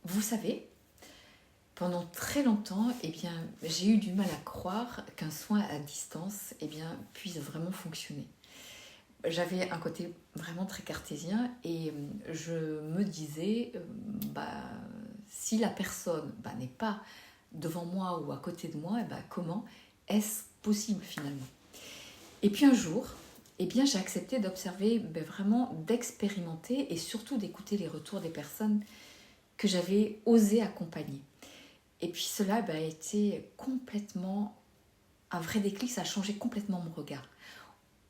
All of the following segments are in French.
Vous savez, pendant très longtemps, j'ai eu du mal à croire qu'un soin à distance puisse vraiment fonctionner. J'avais un côté vraiment très cartésien et je me disais, si la personne n'est pas devant moi ou à côté de moi, comment est-ce possible finalement? Et puis un jour, j'ai accepté d'observer, vraiment d'expérimenter et surtout d'écouter les retours des personnes que j'avais osé accompagner. Et puis cela a été complètement un vrai déclic, ça a changé complètement mon regard.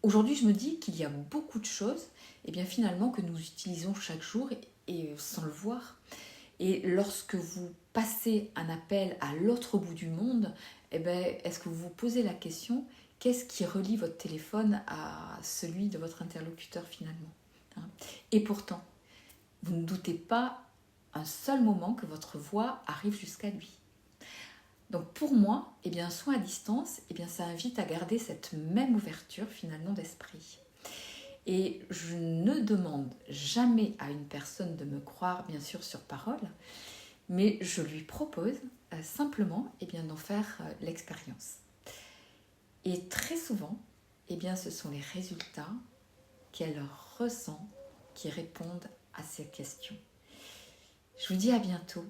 Aujourd'hui, je me dis qu'il y a beaucoup de choses finalement que nous utilisons chaque jour et sans le voir. Et lorsque vous passez un appel à l'autre bout du monde, est-ce que vous vous posez la question, qu'est-ce qui relie votre téléphone à celui de votre interlocuteur finalement? Et pourtant, vous ne doutez pas un seul moment que votre voix arrive jusqu'à lui. Donc pour moi, un soin à distance, ça invite à garder cette même ouverture finalement d'esprit. Et je ne demande jamais à une personne de me croire, bien sûr, sur parole, mais je lui propose simplement d'en faire l'expérience. Et très souvent, ce sont les résultats qu'elle ressent qui répondent à ces questions. Je vous dis à bientôt